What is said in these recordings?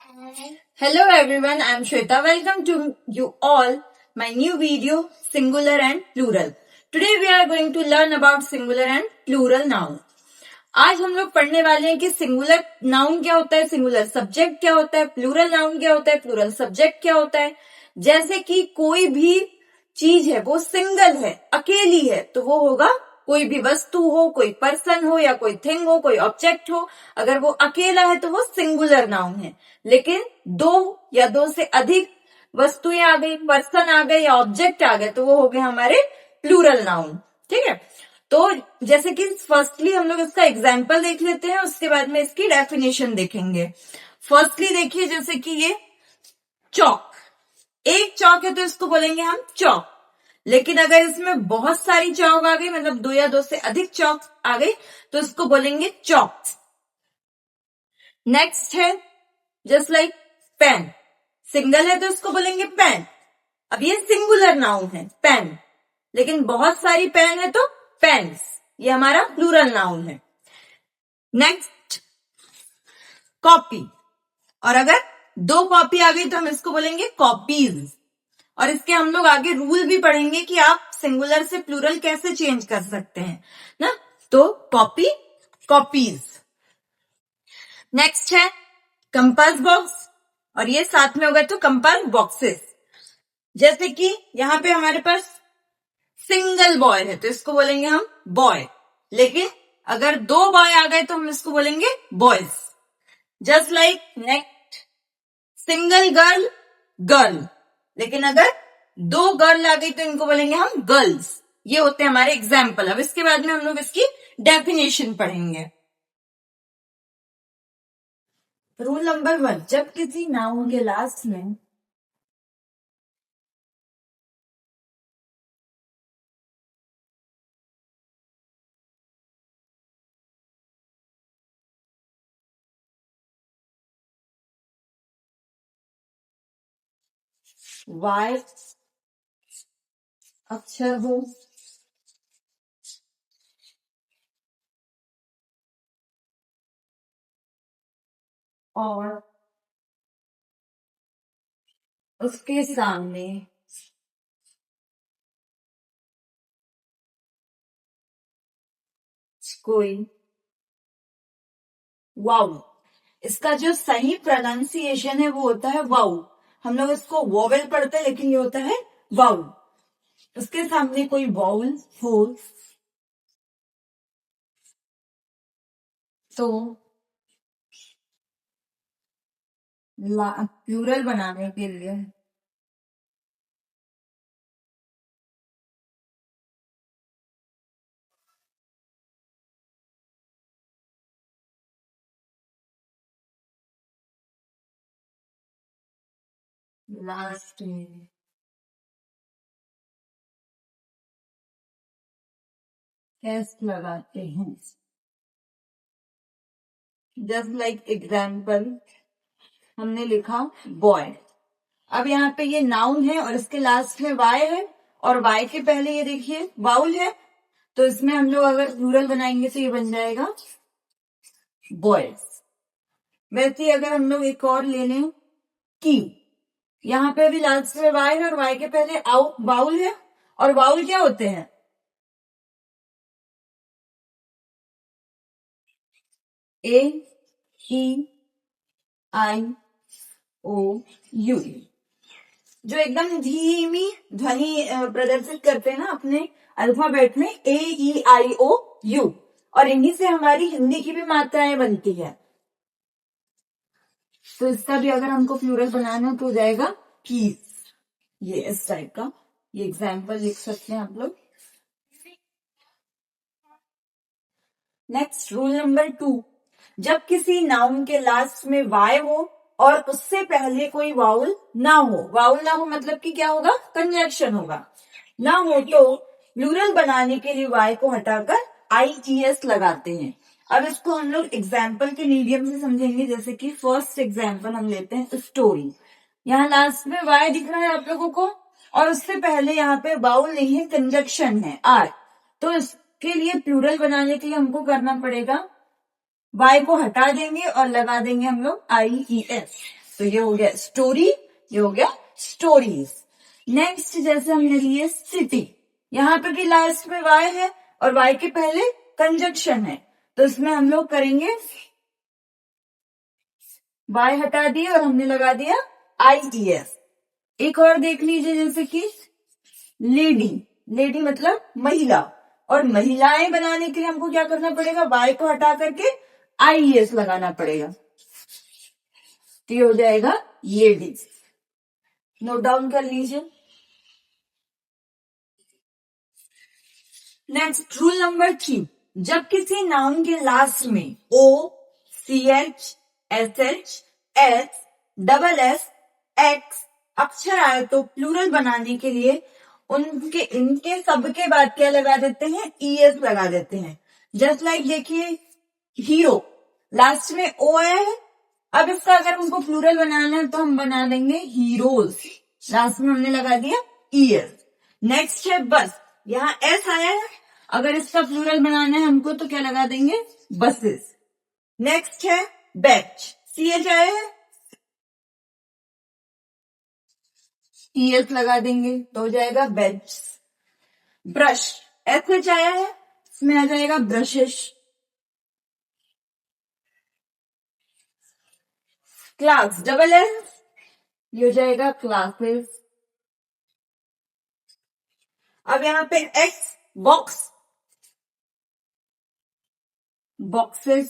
Hello everyone, I am Shweta. Welcome to you all my new video singular and plural. Today we are going to learn about singular and plural noun. आज हम लोग पढ़ने वाले हैं कि singular noun क्या होता है, सिंगुलर सब्जेक्ट क्या होता है, प्लूरल नाउन क्या होता है, प्लूरल सब्जेक्ट क्या होता है. जैसे कि कोई भी चीज है वो सिंगल है, अकेली है, तो वो होगा कोई भी वस्तु हो, कोई पर्सन हो या कोई थिंग हो, कोई ऑब्जेक्ट हो. अगर वो अकेला है तो वो सिंगुलर नाउन है. लेकिन दो या दो से अधिक वस्तुएं आ गई, पर्सन आ गए या ऑब्जेक्ट आ गए तो वो हो गए हमारे प्लूरल नाउन. ठीक है. तो जैसे कि फर्स्टली हम लोग इसका एग्जाम्पल देख लेते हैं, उसके बाद में इसकी डेफिनेशन देखेंगे. फर्स्टली देखिए, जैसे कि ये चौक, एक चौक है तो इसको बोलेंगे हम चौक. लेकिन अगर इसमें बहुत सारी चौक आ गई, मतलब दो या दो से अधिक चौक आ गई, तो इसको बोलेंगे चौक. नेक्स्ट है जस्ट लाइक पेन, सिंगल है तो इसको बोलेंगे पेन. अब ये सिंगुलर नाउन है पेन, लेकिन बहुत सारी पेन है तो पेन्स, ये हमारा प्लूरल नाउन है. नेक्स्ट कॉपी, और अगर दो कॉपी आ गई तो हम इसको बोलेंगे कॉपीज. और इसके हम लोग आगे रूल भी पढ़ेंगे कि आप सिंगुलर से प्लूरल कैसे चेंज कर सकते हैं ना. तो कॉपी, कॉपीज. नेक्स्ट है कंपास बॉक्स, और ये साथ में होगा तो कंपास बॉक्सेस. जैसे कि यहां पे हमारे पास सिंगल बॉय है तो इसको बोलेंगे हम बॉय, लेकिन अगर दो बॉय आ गए तो हम इसको बोलेंगे boys. Just like next single girl, girl, लेकिन अगर दो गर्ल आ गई तो इनको बोलेंगे हम गर्ल्स. ये होते हैं हमारे एग्जाम्पल. अब इसके बाद में हम लोग इसकी डेफिनेशन पढ़ेंगे. रूल नंबर 1, जब किसी नाउन के लास्ट में वाई अक्षर हो और उसके सामने कोई वाउ, इसका जो सही प्रोनाउंसिएशन है वो होता है वाउ. हम लोग इसको वोवेल पढ़ते हैं, लेकिन ये होता है वाउ. उसके सामने कोई वाउल हो तो प्लूरल बनाने के लिए लास्ट में एस लगाते हैं. जस्ट लाइक एग्जाम्पल हमने लिखा बॉय. अब यहाँ पे ये नाउन है और इसके लास्ट में वाई है, और वाई के पहले ये देखिए वाउल है, तो इसमें हम लोग अगर प्लूरल बनाएंगे तो ये बन जाएगा बॉयज. वैसे ही अगर हम लोग एक और ले लें की, यहाँ पे अभी लास्ट में वाई है और वाई के पहले वाउल है, और वाउल क्या होते हैं, ए ई आई ओ यू, जो एकदम धीमी ध्वनि प्रदर्शित करते हैं ना अपने अल्फाबेट में, ए ई आई ओ यू. और इन्हीं से हमारी हिंदी की भी मात्राएं बनती है. तो इसका भी अगर हमको प्लूरल बनाना तो हो जाएगा कीज. ये इस टाइप का ये एग्जाम्पल लिख सकते हैं आप लोग. नेक्स्ट रूल नंबर 2, जब किसी नाउन के लास्ट में वाई हो और उससे पहले कोई वाउल ना हो. वाउल ना हो मतलब कि क्या होगा, कंजक्शन होगा. ना हो तो प्लूरल बनाने के लिए वाई को हटाकर IES लगाते हैं. अब इसको हम लोग एग्जाम्पल के मीडियम से समझेंगे. जैसे कि फर्स्ट एग्जाम्पल हम लेते हैं स्टोरी. यहाँ लास्ट में वाई दिख रहा है आप लोगों को, और उससे पहले यहाँ पे वाउल नहीं है, कंजक्शन है आर. तो इसके लिए प्लूरल बनाने के लिए हमको करना पड़ेगा वाई को हटा देंगे और लगा देंगे हम लोग IES. तो ये हो गया स्टोरी, ये हो गया स्टोरीज। नेक्स्ट जैसे हमने लिए सिटी, यहाँ पे भी लास्ट में वाई है और वाई के पहले कंजक्शन है, तो इसमें हम लोग करेंगे वाई हटा दिए और हमने लगा दिया IES। एक और देख लीजिए जैसे कि लेडी, लेडी मतलब महिला, और महिलाएं बनाने के लिए हमको क्या करना पड़ेगा, वाई को हटा करके IES लगाना पड़ेगा, तो ये हो जाएगा लेडीज। नोट डाउन कर लीजिए। नेक्स्ट रूल नंबर 3, जब किसी नाउन के लास्ट में OCH SH S SS X अक्षर आए तो प्लूरल बनाने के लिए उनके इनके सबके बाद क्या लगा देते हैं, ES लगा देते हैं। जस्ट लाइक देखिए हीरो, लास्ट में O आया है, अब इसका अगर हमको प्लूरल बनाना है तो हम बना देंगे हीरोज, लास्ट में हमने लगा दिया ES। नेक्स्ट है बस, यहाँ S आया है, अगर इसका प्लूरल बनाना है हमको तो क्या लगा देंगे, बसेस। नेक्स्ट है बेंच, CH आया है, ES लगा देंगे तो हो जाएगा बेंच। ब्रश, SH आया है, इसमें आ जाएगा ब्रशेस। क्लास, डबल S, ये हो जाएगा क्लासेस। अब यहाँ पे X, box, boxes,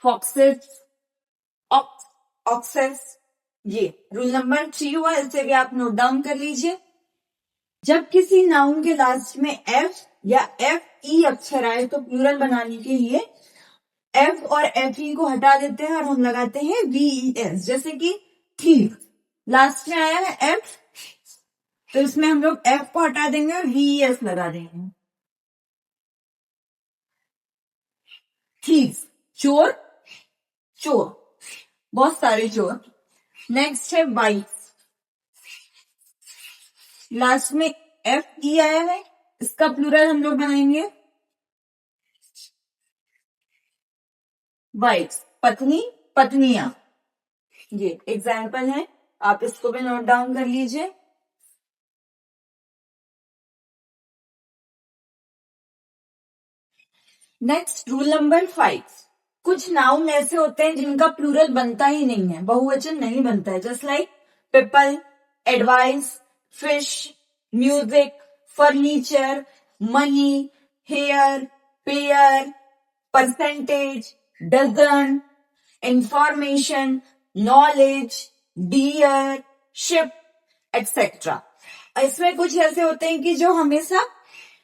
foxes, access. ये रूल नंबर 3 हुआ, इसे भी आप नोट डाउन कर लीजिए। जब किसी नाउन के लास्ट में F या FE अक्षर आए तो प्लूरल बनाने के लिए F और FE को हटा देते हैं और हम लगाते हैं VES, जैसे कि थीफ, लास्ट में आया है F, तो इसमें हम लोग F को हटा देंगे और VES लगा देंगे। थीफ, चोर, चोर, बहुत सारे चोर। नेक्स्ट है वाइफ, लास्ट में FE आया है, इसका प्लूरल हम लोग बनाएंगे वाइफ्स, पत्नी, पत्नियां। ये एग्जाम्पल है, आप इसको भी नोट डाउन कर लीजिए। नेक्स्ट रूल नंबर 5, कुछ नाउन ऐसे होते हैं जिनका प्लूरल बनता ही नहीं है, बहुवचन नहीं बनता है, just like people, advice, fish, music, furniture, money, hair, pair, percentage, dozen, information, knowledge, deer, ship, et cetera. इसमें कुछ ऐसे होते हैं कि जो हमेशा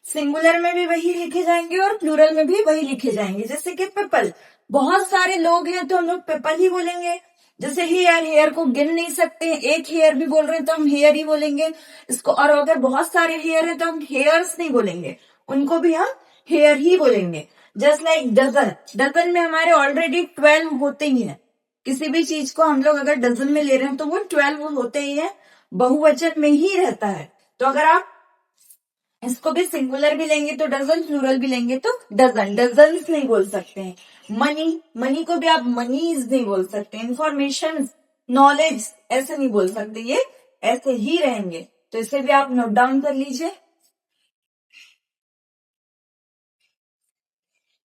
सिंगुलर में भी वही लिखे जाएंगे और प्लूरल में भी वही लिखे जाएंगे, जैसे कि पीपल, बहुत सारे लोग हैं तो हम लोग पीपल ही बोलेंगे। जैसे हेयर, हेयर को गिन नहीं सकते, एक हेयर भी बोल रहे हैं तो हम हेयर ही बोलेंगे इसको, और अगर बहुत सारे हेयर हैं तो हम हेयर्स नहीं बोलेंगे, उनको भी हम हेयर ही बोलेंगे। जस्ट लाइक डजन, डजन में हमारे ऑलरेडी 12 होते ही हैं, किसी भी चीज को हम लोग अगर डजन में ले रहे हैं तो वो 12 होते ही है, बहुवचन में ही रहता है। तो अगर आप इसको भी सिंगुलर भी लेंगे तो डजन, प्लूरल भी लेंगे तो डजन, डजन्स नहीं बोल सकते हैं। मनी, मनी को भी आप मनीज नहीं बोल सकते। इंफॉर्मेशन, नॉलेज ऐसे नहीं बोल सकते, ये ऐसे ही रहेंगे, तो इसे भी आप नोट डाउन कर लीजिए।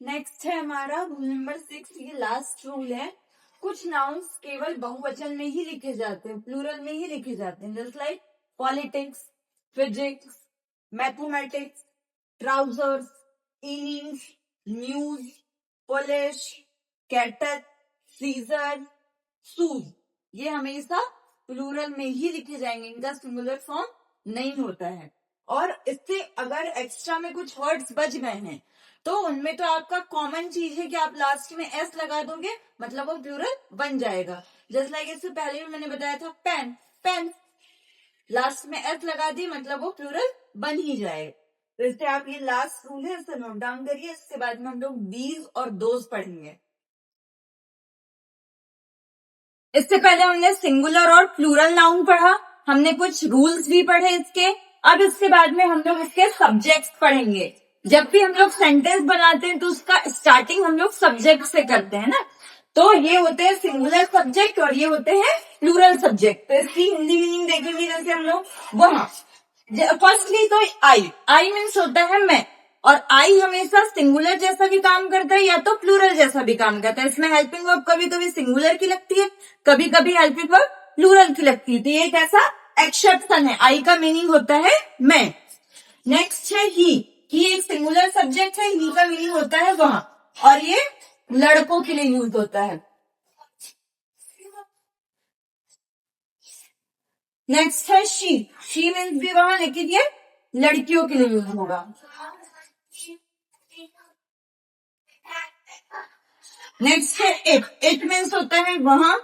नेक्स्ट है हमारा रूल नंबर 6, ये लास्ट रूल है, कुछ नाउन्स केवल बहुवचन में ही लिखे जाते हैं, प्लूरल में ही लिखे जाते हैं, just like politics, physics, mathematics, trousers, innings, news, police, cattle, scissor, shoes, ये हमेशा प्लूरल में ही लिखे जाएंगे, इनका सिंगुलर फॉर्म नहीं होता है। और इससे अगर एक्स्ट्रा में कुछ वर्ड्स बच गए हैं तो उनमें तो आपका कॉमन चीज है कि आप लास्ट में S लगा दोगे, मतलब वो प्लूरल बन जाएगा। जस्ट लाइक इससे पहले भी मैंने बताया था पेन, पेन, लास्ट में S लगा दी मतलब वो प्लूरल बन ही जाएगा। तो इससे आप ये लास्ट रूल है, इसे नोट डाउन करिए, इसके बाद में हम लोग दीज और दोज पढ़ेंगे। इससे पहले हमने सिंगुलर और प्लूरल नाउन पढ़ा, हमने कुछ रूल्स भी पढ़े इसके। अब इसके बाद में हम लोग इसके सब्जेक्ट्स पढ़ेंगे। जब भी हम लोग सेंटेंस बनाते हैं तो उसका स्टार्टिंग हम लोग सब्जेक्ट से करते हैं ना, तो ये होते हैं सिंगुलर सब्जेक्ट और ये होते हैं प्लूरल सब्जेक्ट। तो इसकी हिंदी मीनिंग देखेंगे जैसे हम लोग वहां। फर्स्टली तो आई मीन्स होता है मैं, और आई हमेशा सिंगुलर जैसा भी काम करता है या तो प्लूरल जैसा भी काम करता है। इसमें हेल्पिंग वर्ब कभी कभी सिंगुलर की लगती है, कभी कभी हेल्पिंग वर्ब प्लूरल की लगती है। तो ये एक ऐसा एक्सेप्शन है। आई का मीनिंग होता है मैं। नेक्स्ट है ही एक सिंगुलर सब्जेक्ट है। ही का मीनिंग होता है वहां, और ये लड़कों के लिए यूज होता है। नेक्स्ट है शी मीन्स भी वहां, लेकिन ये लड़कियों के लिए यूज होगा। नेक्स्ट है इट मीन्स होता है वहां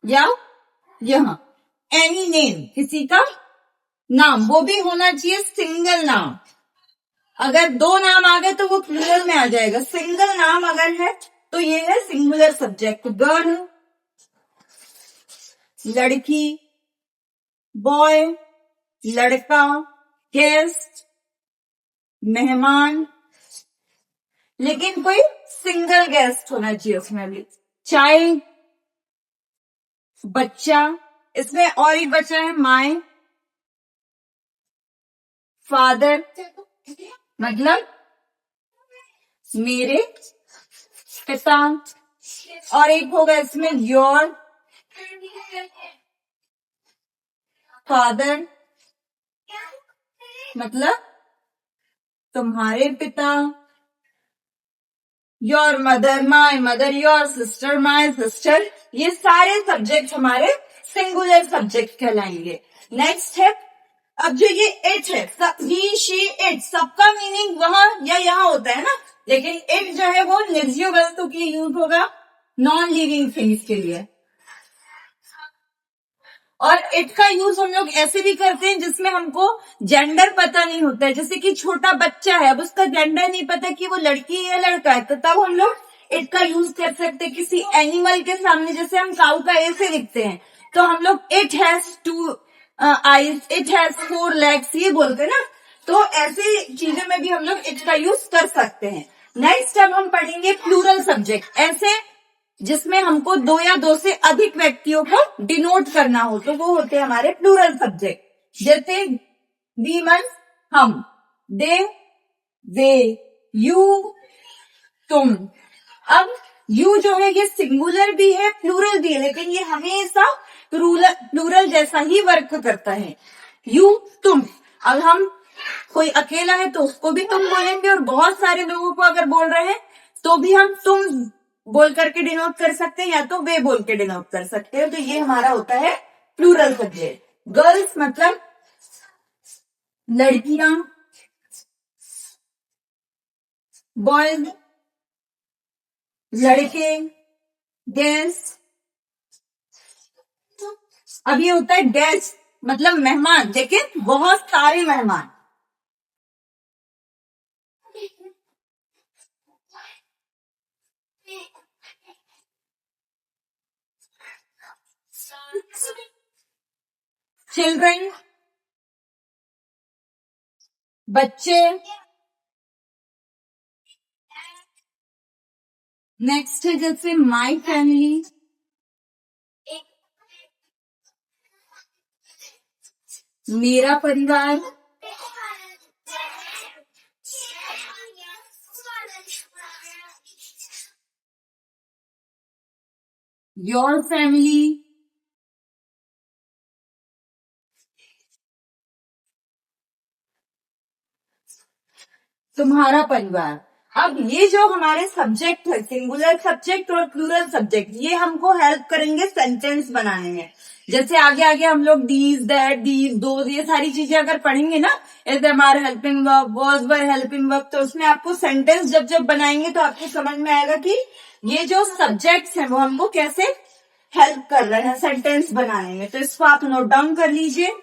या यहां। एनी नेम, किसी का नाम, वो भी होना चाहिए सिंगल नाम। अगर दो नाम आ गए तो वो प्लूरल में आ जाएगा। सिंगल नाम अगर है तो ये है सिंगुलर सब्जेक्ट। गर्ल, लड़की, बॉय, लड़का, गेस्ट, मेहमान, लेकिन कोई सिंगल गेस्ट होना चाहिए उसमें भी। चाइल्ड, बच्चा, इसमें और एक बच्चा है माय, फादर मतलब मेरे पिता, और एक होगा इसमें योर फादर मतलब तुम्हारे पिता, your mother my mother, your sister my sister. ये सारे सब्जेक्ट हमारे सिंगुलर सब्जेक्ट कहलाएंगे। नेक्स्ट है, अब जो ये इट है, ही शी इट, सबका मीनिंग वहां या यहाँ होता है ना, लेकिन इट जो है वो निर्जीव वस्तु के यूज होगा, नॉन लिविंग थिंग्स के लिए। और इट का यूज हम लोग ऐसे भी करते हैं जिसमें हमको जेंडर पता नहीं होता है। जैसे कि छोटा बच्चा है, अब उसका जेंडर नहीं पता कि वो लड़की है या लड़का है, तो तब हम लोग इट का यूज कर सकते हैं किसी एनिमल के सामने। जैसे हम काऊ का ऐसे लिखते हैं तो हम लोग it has 2 eyes, it has 4 legs, ये बोलते हैं ना। तो ऐसी चीजों में भी हम लोग इट का यूज कर सकते हैं। नेक्स्ट अब हम पढ़ेंगे प्लूरल सब्जेक्ट, ऐसे जिसमें हमको 2 या 2 से अधिक व्यक्तियों को डिनोट करना हो, तो वो होते हैं हमारे प्लूरल सब्जेक्ट। जैसे वी मीन्स हम, दे वे, यू तुम। अब यू जो है ये सिंगुलर भी है प्लूरल भी है, लेकिन ये हमेशा प्लूरल जैसा ही वर्क करता है। यू तुम, अब हम कोई अकेला है तो उसको भी तुम बोलेंगे, और बहुत सारे लोगों को अगर बोल रहे हैं तो भी हम तुम बोल करके डिनोट कर सकते हैं, या तो वे बोल के डिनोट कर सकते हैं। तो ये हमारा होता है प्लूरल सब्जेक्ट। गर्ल्स मतलब लड़कियां, बॉयज लड़के, गेस्ट। अब ये होता है गेस्ट मतलब मेहमान, लेकिन बहुत सारे मेहमान। चिल्ड्रन बच्चे। नेक्स्ट है जैसे माई फैमिली, मेरा परिवार, योर फैमिली, तुम्हारा परिवार। अब ये जो हमारे सब्जेक्ट है, सिंगुलर सब्जेक्ट और प्लूरल सब्जेक्ट, ये हमको हेल्प करेंगे सेंटेंस बनाने में। जैसे आगे आगे हम लोग दीज, दैट, दीज, दोज, ये सारी चीजें अगर पढ़ेंगे ना, as am are helping verb, was were helping verb, तो उसमें आपको सेंटेंस जब जब बनाएंगे तो आपको समझ में आएगा कि ये जो सब्जेक्ट्स हैं वो हमको कैसे हेल्प कर रहे हैं सेंटेंस बनाने में। तो इसको आप नोट डाउन कर लीजिए।